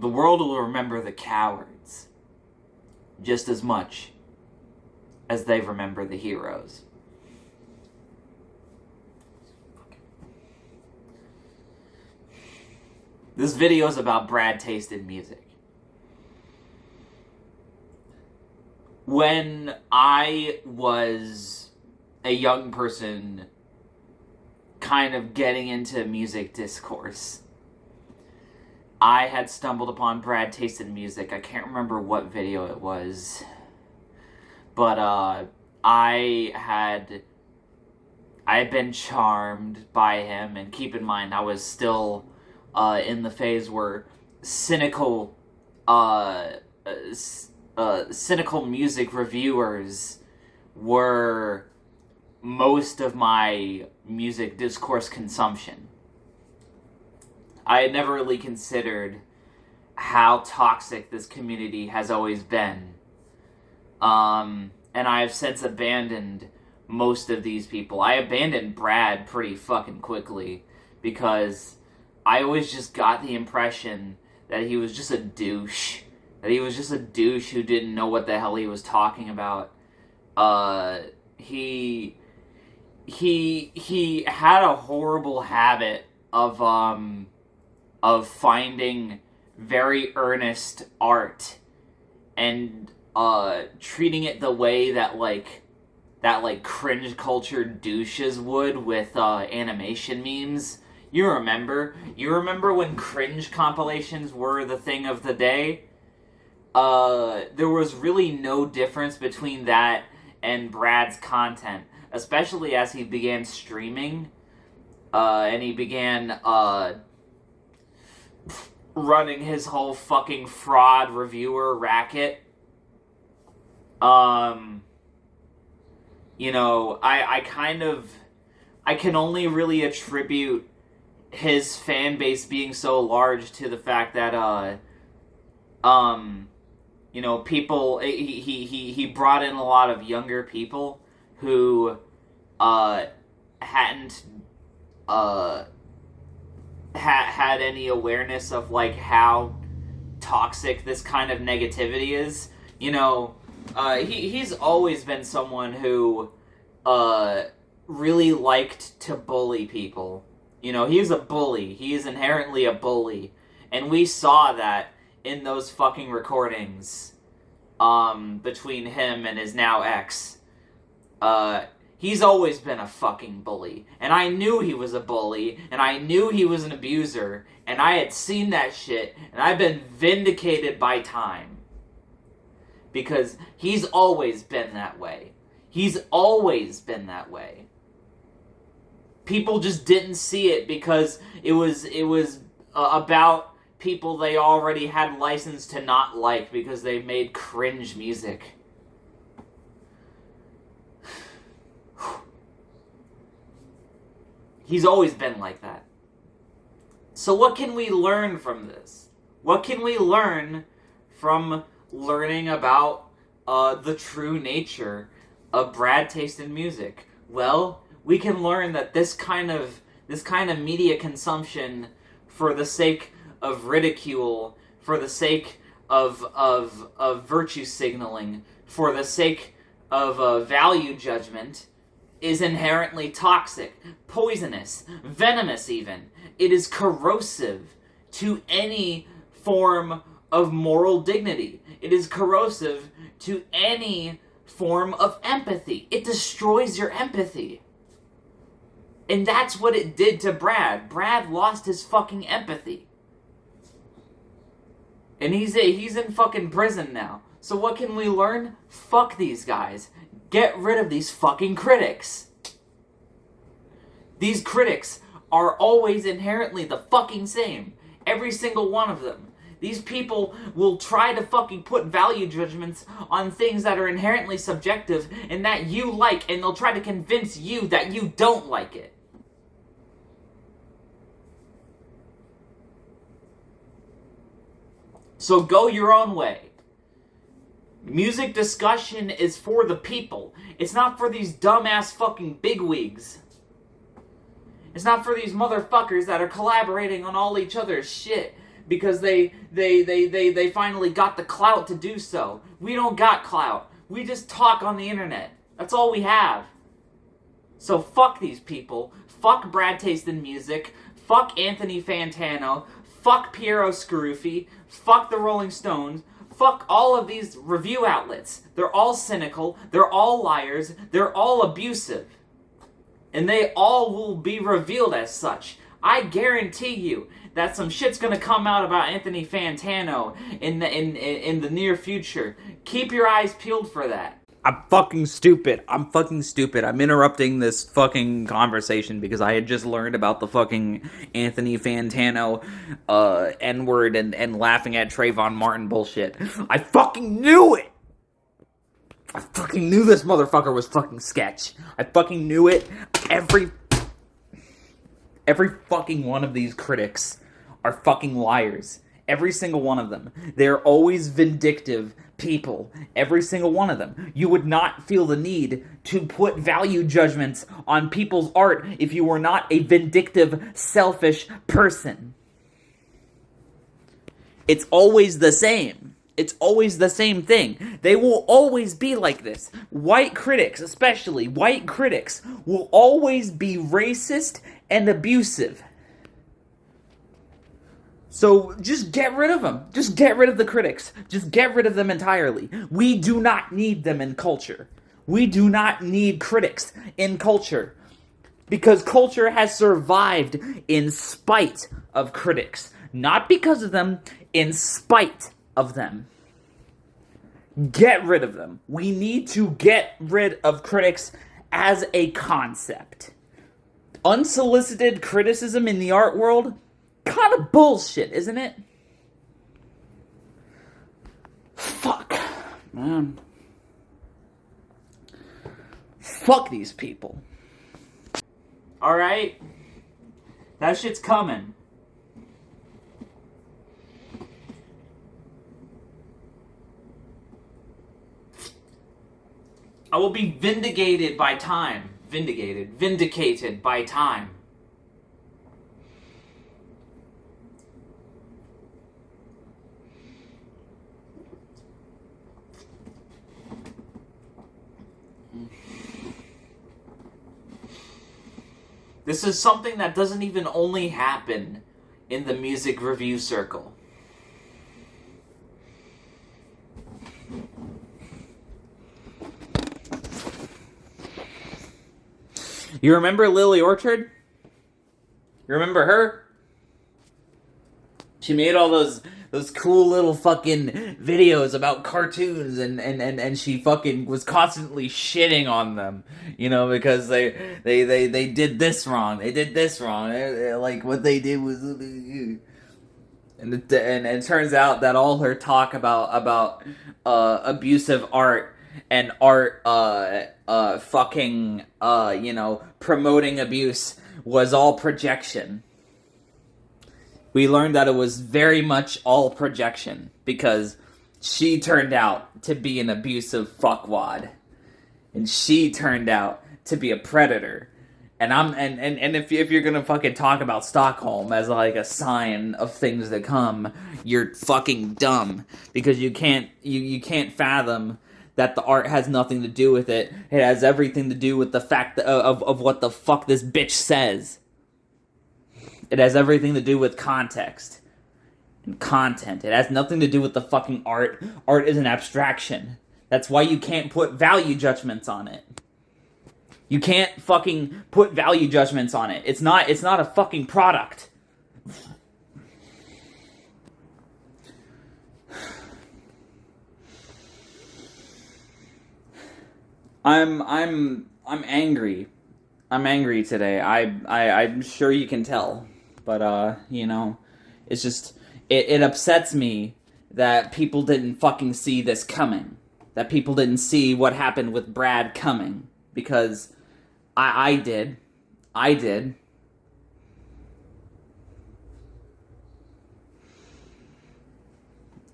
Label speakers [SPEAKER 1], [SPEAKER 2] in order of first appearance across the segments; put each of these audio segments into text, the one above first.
[SPEAKER 1] The world will remember the cowards just as much as they remember the heroes. This video is about Brad Taste in music. When I was a young person kind of getting into music discourse, I had stumbled upon Brad Taste in music. I can't remember what video it was, but I had been charmed by him, and keep in mind I was still in the phase where cynical music reviewers were most of my music discourse consumption. I had never really considered how toxic this community has always been. And I have since abandoned most of these people. I abandoned Brad pretty fucking quickly because I always just got the impression that he was just a douche. That he was just a douche who didn't know what the hell he was talking about. He had a horrible habit of finding very earnest art and treating it the way that cringe culture douches would with animation memes. You remember when cringe compilations were the thing of the day? There was really no difference between that and Brad's content, especially as he began streaming, and he began running his whole fucking fraud reviewer racket. I can only really attribute his fan base being so large to the fact that people, he brought in a lot of younger people who hadn't had any awareness of how toxic this kind of negativity is. He's always been someone who really liked to bully people. He's a bully. He is inherently a bully. And we saw that in those fucking recordings between him and his now ex. He's always been a fucking bully. And I knew he was a bully, and I knew he was an abuser, and I had seen that shit, and I've been vindicated by time. Because he's always been that way. He's always been that way. People just didn't see it because it was about people they already had license to not like because they made cringe music. He's always been like that. So what can we learn from this? What can we learn from learning about the true nature of Brad Taste in music? Well, we can learn that this kind of media consumption for the sake of ridicule, for the sake of virtue signaling, for the sake of value judgment, is inherently toxic, poisonous, venomous even. It is corrosive to any form of moral dignity. It is corrosive to any form of empathy. It destroys your empathy. And that's what it did to Brad. Brad lost his fucking empathy. And he's in fucking prison now. So what can we learn? Fuck these guys. Get rid of these fucking critics. These critics are always inherently the fucking same. Every single one of them. These people will try to fucking put value judgments on things that are inherently subjective and that you like, and they'll try to convince you that you don't like it. So go your own way. Music discussion is for the people. It's not for these dumbass fucking bigwigs. It's not for these motherfuckers that are collaborating on all each other's shit. because they finally got the clout to do so. We don't got clout. We just talk on the internet. That's all we have. So fuck these people. Fuck Brad Taste in Music. Fuck Anthony Fantano. Fuck Piero Scaruffi. Fuck the Rolling Stones. Fuck all of these review outlets. They're all cynical. They're all liars. They're all abusive. And they all will be revealed as such. I guarantee you that some shit's gonna come out about Anthony Fantano in the near future. Keep your eyes peeled for that. I'm fucking stupid. I'm interrupting this fucking conversation because I had just learned about the fucking Anthony Fantano N-word and laughing at Trayvon Martin bullshit. I fucking knew it! I fucking knew this motherfucker was fucking sketch. I fucking knew it. Every fucking one of these critics are fucking liars. Every single one of them. They're always vindictive people. Every single one of them. You would not feel the need to put value judgments on people's art if you were not a vindictive, selfish person. It's always the same. It's always the same thing. They will always be like this. White critics, especially white critics, will always be racist and abusive. So just get rid of them. Just get rid of the critics. Just get rid of them entirely. We do not need them in culture. We do not need critics in culture. Because culture has survived in spite of critics. Not because of them, in spite of them. Get rid of them. We need to get rid of critics as a concept. Unsolicited criticism in the art world? Kind of bullshit, isn't it? Fuck, man. Fuck these people. Alright? That shit's coming. I will be vindicated by time. Vindicated by time. This is something that doesn't even only happen in the music review circle. You remember Lily Orchard? You remember her? She made all those cool little fucking videos about cartoons and she fucking was constantly shitting on them, you know, because they did this wrong. They did this wrong. Like what they did was and it turns out that all her talk about abusive art and art fucking you know, promoting abuse was all projection. We learned that it was very much all projection because she turned out to be an abusive fuckwad. And she turned out to be a predator. And if you're gonna fucking talk about Stockholm as like a sign of things to come, you're fucking dumb. Because you can't fathom that the art has nothing to do with it. It has everything to do with the fact of what the fuck this bitch says. It has everything to do with context and content. It has nothing to do with the fucking art. Art is an abstraction. That's why you can't put value judgments on it. You can't fucking put value judgments on it. It's not a fucking product. I'm angry. I'm angry today. I'm sure you can tell. But, you know, it's just, it upsets me that people didn't fucking see this coming. That people didn't see what happened with Brad coming. Because I did. I did.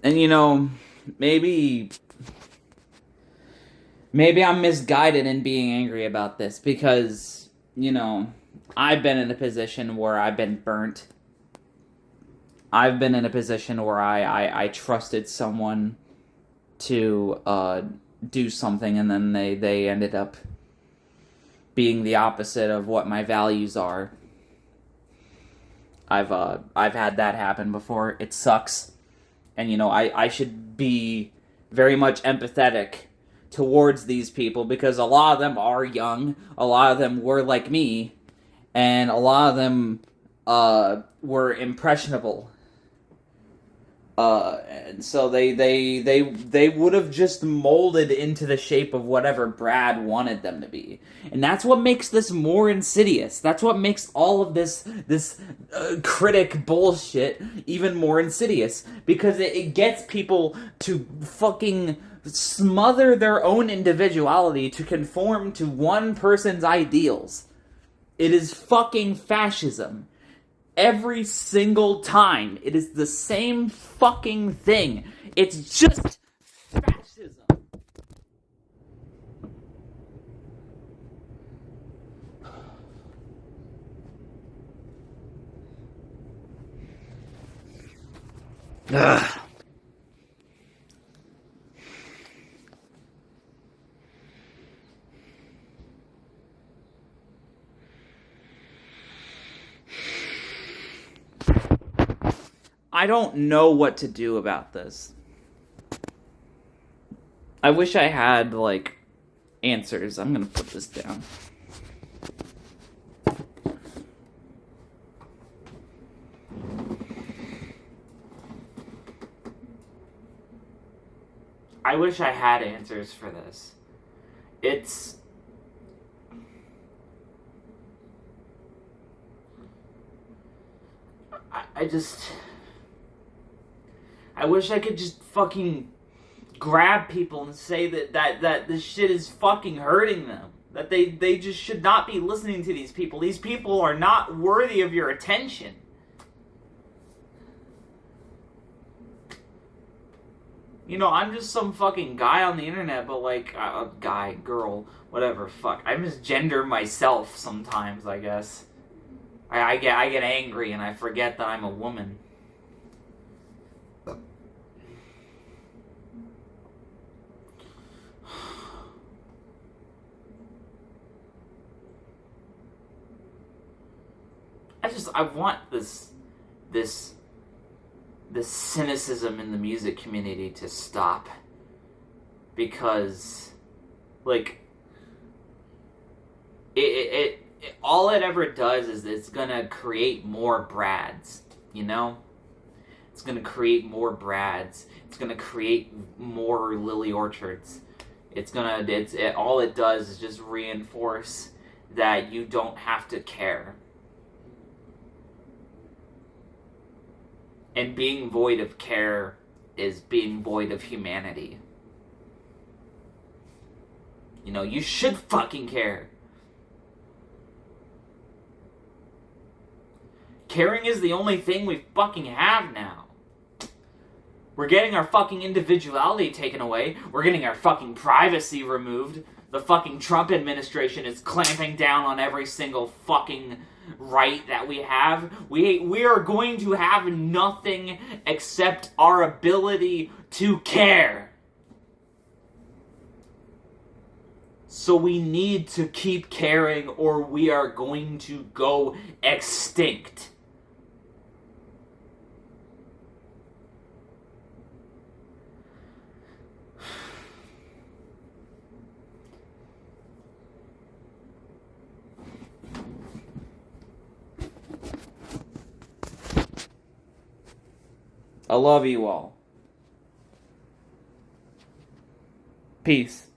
[SPEAKER 1] And, you know, maybe I'm misguided in being angry about this because, you know, I've been in a position where I've been burnt I've been in a position where I trusted someone to do something, and then they ended up being the opposite of what my values are. I've had that happen before. It sucks. And, I should be very much empathetic towards these people, because a lot of them are young, a lot of them were like me, and a lot of them were impressionable. And so they would have just molded into the shape of whatever Brad wanted them to be. And that's what makes this more insidious. That's what makes all of this critic bullshit even more insidious. Because it gets people to fucking smother their own individuality to conform to one person's ideals. It is fucking fascism. Every single time. It is the same fucking thing. It's just fascism. Ugh. I don't know what to do about this. I wish I had, answers. I'm gonna put this down. I wish I had answers for this. I wish I could just fucking grab people and say that this shit is fucking hurting them. That they just should not be listening to these people. These people are not worthy of your attention. I'm just some fucking guy on the internet, but guy, girl, whatever, fuck. I misgender myself sometimes, I guess. I get angry and I forget that I'm a woman. I want this cynicism in the music community to stop, because it all it ever does is it's gonna create more Brads, it's gonna create more Brads, it's gonna create more Lily Orchards, all it does is just reinforce that you don't have to care. And being void of care is being void of humanity. You should fucking care. Caring is the only thing we fucking have now. We're getting our fucking individuality taken away. We're getting our fucking privacy removed. The fucking Trump administration is clamping down on every single fucking right that we have. We are going to have nothing except our ability to care. So we need to keep caring, or we are going to go extinct. I love you all. Peace.